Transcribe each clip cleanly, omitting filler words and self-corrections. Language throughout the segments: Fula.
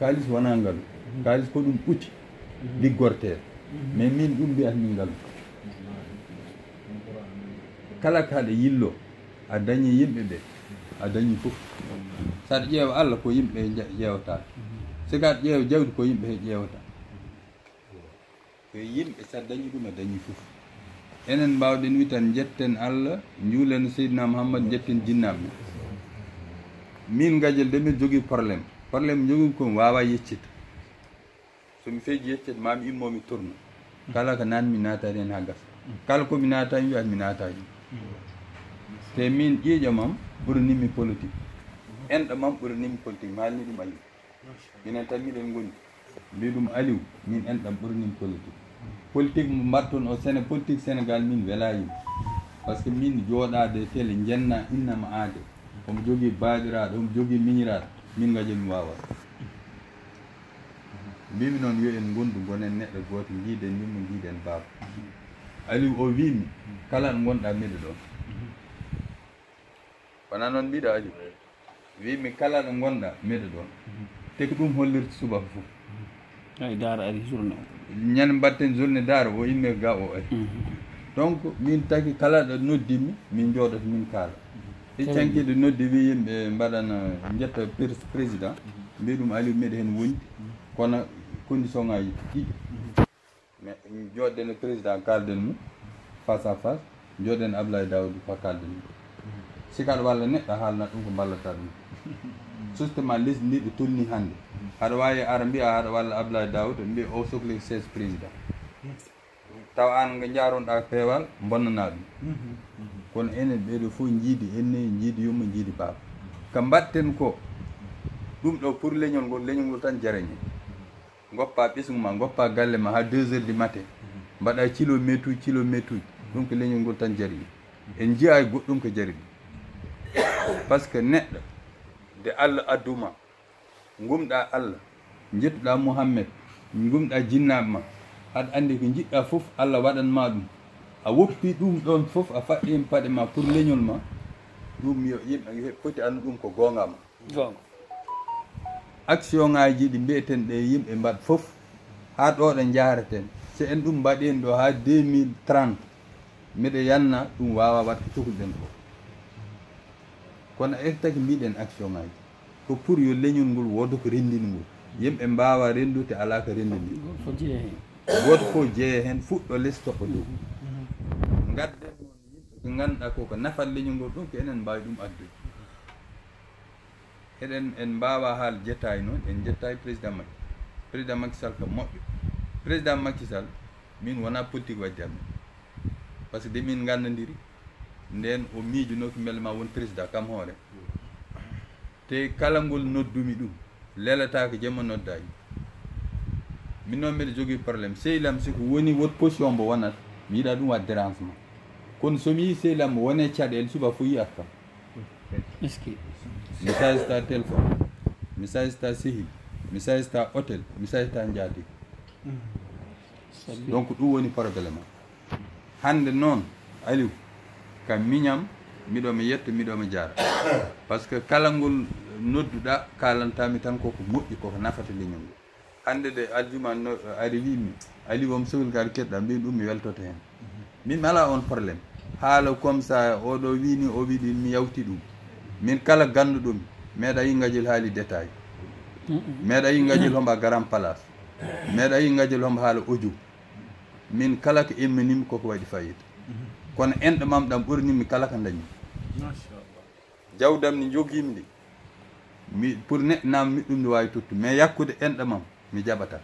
kalis wona ngalu kalis ko ɗum ɓuti liggorteɗo mais min ɗum mbiyat min ngalu kala kaɗa yillo a dañi yimɓe ɓe a dañi fof saɗa ƴeewa Allah ko yimɓe ƴeewata sikaɗa ƴeewa jawdi ko yimɓe he ƴeewata ko yimɓe saɗa dañi ɗum a dañi fof enen mbawɗen wi tan jetten Allah juulen Seydina Mouhammad jetten jinnaɓe min gadiel de mbiɗa jogui probléme jogui komi wawa yeccita somi feeji yeccede mami immomi tourna kala ko nanmi natani hen ha gasa kala komi natani wiyat mi natani te min ƴiiƴamam ɓuranimmi politique enɗo mam ɓuranimmi politique mi haalni ɗum Aliou minen tan miɗen goni mbi ɗum Aliou min enɗam ɓuranimmi politique mo mbatton o politique Sénégal min welayimi par ce que min jooɗade télé jenna innama aade omo jogui baaɗiraɗo omo jogui miñiraɗo min gadiel mi wawa mbimi noon yo en gondu gonen neɗɗo goto jiiden min mo jiiden baaba Aliou o wimi kala ɗo gonɗa meɗe ɗon wona noon mbiɗa Aliou wimi kala ɗo gonɗa meɗe ɗon te ko ɗum hollirta subaka fof ay daara ari journée ñande mbatten journée daara o imme ga o ari donc min tagi kala ɗo noddimi min jooɗoto min kaala e cankiɗo noddi wi yimɓe mbaɗana jetta président mbi ɗum Aliou meɗe hen wondi kono condition ngaji ɗiɗi mais jooɗɗen e président kalden mum face à face jooɗen Abdoulaye Daouda fa kalden mum sikaɗa walla neɗɗo haalnat ɗum ko ballata ɗum justement lesdi ndi ɗo tolni hannde haɗa wawi ara mbiya haɗa walla Abdoulaye Daouda mbiya o sohli 16 président taw an ngo jaronɗa peewal bonnana ɗum kono enen ɓeɗo fof jiidi enne jiidi yumma jiidi baaba ko mbatten ko ɗum ɗo pour leñol ngol tan jareñe goppa ɓesgu ma goppa galle ma ha 2 heures du matin mbaɗa kilométre uji ɗum ko leñol ngol tan jari en jiya e goɗɗum ko jari par ce que neɗɗo de Allah adduma gumɗa Allah jettuɗa Mouhammed gumɗa jinnaɓe ma aɗa andi ko jiɗɗa fof Allah waɗanma ɗum a woppi ɗum ɗon fof a faɗɗi paɗe ma pour leñol ma ɗum yo yimɓe foti andu ɗum ko gonga ma action ngaji ɗi mbiyeten ɗe yimɓe mbaɗ fof ha ɗo ɗo jareten so en ɗum mbaɗi ɗo ha 2030 miɗa yanna ɗum wawa wat ko cohluɗen ko kono taki mbiɗen action ngaji ko pour yo leñol ngol wodo ko rendini ngol yimɓe mbawa rendude ala ko rendini goto fof jeeye hen fuɗɗo less toɓɓo dow gadden noon yimɓe ko ganduɗa koko nafat leñol ngol ɗum ko enen mbawi ɗum addude eɗen en mbawa haal jettayi noon en jettayi président Macky Sall ko moƴƴo président Macky Sall min wona politique waddi amen par ce que de min gandodiri nden o miijunoki beele ma won président kam hoore te kala ngol noddumi ɗum lelata ko jemma noddayi min noon mbiɗa jogui probléme sehlam siko woni wot position mbo wonata mi yiiɗa ɗum wat dérangement kono somi yi sehlam mo wone caɗele suba fo yiyat kam message ta téléphone message ta sehil message ta hôtel message ta jaati donc ɗum woni probléme hande noon Aliou kam miñam miɗomi yetto miɗomi jara par ce que kala ngol nodduɗa kalantami tan koko moƴƴi koko nafata leñol ngol hande de aljuma ari wimi Aliou om sohli kaɗa keɗɗa mbin ɗum mi weltoto hen min mi ala on probléme haala comme ça oɗo wini o wiɗi mi yawti ɗum min kala ganduɗomi meeɗa yi gadiel haali détail meeɗa yi gadiel homba garan place meeɗa yi gadiel homba haala audio min kala ko imminimi koko waɗi fayida kono enɗo mam ɗam ɓurnimi kala ko dañi jawdam ni jogimi ndi mi pour neɗɗo nam miɗɗum ndi wawi tottu mais yakkude enɗo mam mi jaɓata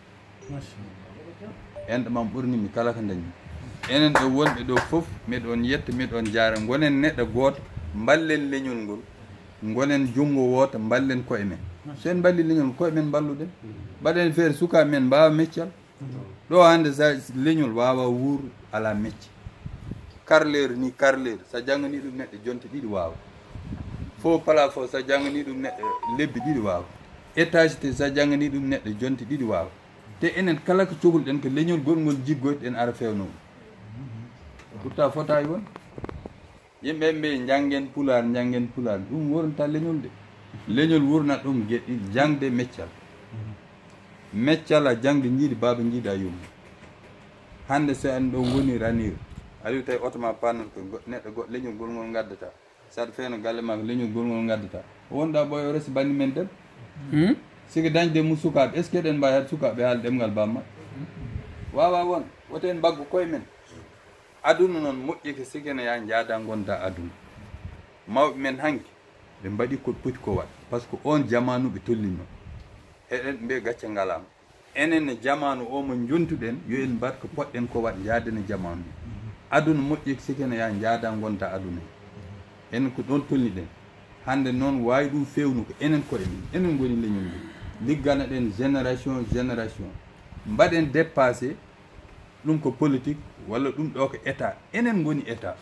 enɗo mam ɓurnimi kala ko dañi enen ɗo wonɓe ɗo foof miɗon yetta miɗon jaara gonen neɗɗo goto ballen leñol ngol gonen junggo woto ballen koye men so en balli leñol koye men balluɗen mbaɗen feere suka men mbawa meccal ɗo hande sa leñol wawa wuur ala mecce carlere ni carlere sa janggani ɗum neɗɗo jonte ɗiɗi wawa fo pala fo sa janggani ɗum neɗɗo lebbi ɗiɗi wawa étage te sa janggani ɗum neɗɗo jonte ɗiɗi wawa te enen kala ko cohluɗen ko leñol gongol jiggoyɗen ara fewno pourtant fotay won yimɓe mbi janggen pular ɗum wurnata leñol de leñol wurnat ɗum gueɗɗi jangde meccal meccala jangde jiiɗi baaba jiiɗa yumma hande so en ɗo woni ranir aɗa tawi auto ma pannan ko neɗɗo goɗɗo leñol gongol gaddata saɗa feeno galle ma ko leñol gongol gaddata wonɗa ɓoy o resi banni men debbo siko dañde mum sukaɓe est ce que eɗen mbawi had sukaɓe haala ɗemgal bamma wawa won woten mbaggu koye men aduna noon moƴƴi ko sikene ya jaada gonta aduna mawɓe men hanki ɓe mbaɗi ko poti ko waɗ par ce que on jamanu ɓe tollino eɗen mbiya gacce ngalama enen e jamanu o mo jontuɗen yo en mbat ko poɗɗen ko waɗ jaadene jamanu aduna moƴƴi ko sikene ya jaada gonta aduna enen ko ɗon tolniɗen hande noon wawi ɗum fewnu ko enen koye men enen goni leñol ngol liggana ɗen génération mbaɗen dépassé ɗum ko politique walla ɗum ɗo ko état enen goni état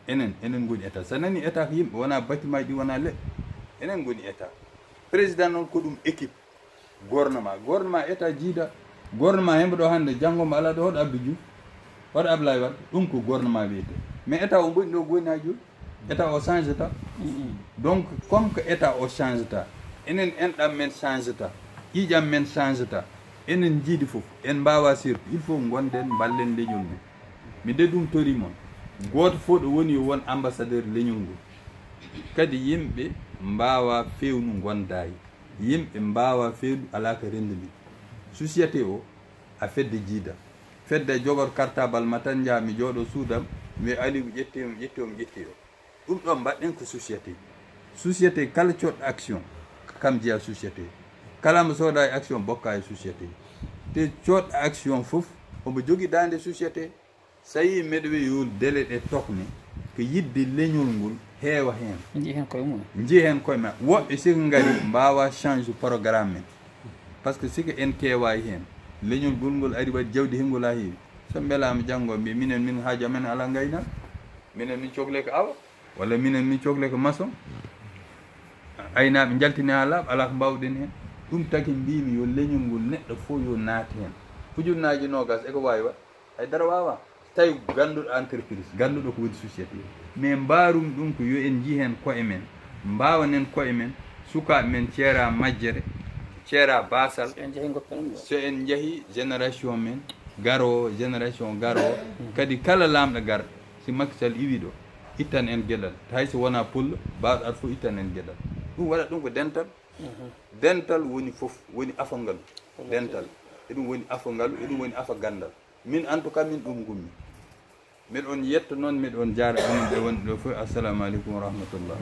enen goni état so nani état ko yimɓe wona bâtiment ɗi wona leɗɗe enen goni état président noon ko ɗum équipe gouvernement état jiida gouvernement hemɓe ɗo hande janggomo ala ɗo hoɗo Abdou Diouf hoɗo Abdoulaye Wade ɗum ko gouvernement wiyete mais état o boni ɗo goni ha joni état o change ta donc comme que état o change ta enen enɗam men change ta ƴiƴam men change ta enen jiidi foof en mbawa sirtu il faut gonden ballen leñol ngol mi de ɗum tori moon goto fof ɗo woni yo won ambassadeur leñol ngol kadi yimɓe mbawa fewnu gondayi yimɓe mbawa fewnu ala ko rendeli société o a fedde jiida fedde jogor cartable ma tan jaa mi jooɗo suudam mi ali mi ƴetti o ɗum ɗon mbaɗɗen ko société kala coɗɗo action kam jeeya société kala mo sooda e action bokka e société te coɗɗo action fof omo jogui dande société so yi meɗo wi yo délai ɗe tokne ko yidde leñol ngol heewa hen jii hen koye ma woɓɓe siko gari mbawa change programme men par ce que siko en kewayi hen leñol ngol ari waɗi jawdi hengol ha heewi so beelama janggo mbi minen min haaju amen ala gayna minen min cohle ko awa walla minen min cohle ko maçon aynaɓe jaltini ha laaɓa ala ko mbawɗen hen ɗum taki mbimi yo leñol ngol neɗɗo fof yo naati hen ujunnaji nogas eko wawi wat haydara wawa tawi ganduɗo entreprise ganduɗo ko woni société mais mbarum ɗum ko yo en jii hen koye men mbawanen koye men sukaɓe men ceera majjere ceera basal so en jeehi génération men garo kadi kala lamɗo gar si Macky Sall iwi ɗo ittan en gueɗal hayso wona pullo mbawɗo ar fof ittan en gueɗal ɗum waɗa ɗum ko dental woni foof woni afa ngalu dental eɗum woni afa ngalu eɗum woni afa gandal min en tout cas min ɗum gummi miɗo on yetto noon miɗo on jaara onon ɓe wonɓe ɗo fof assalamu aleykum wa rahmatullah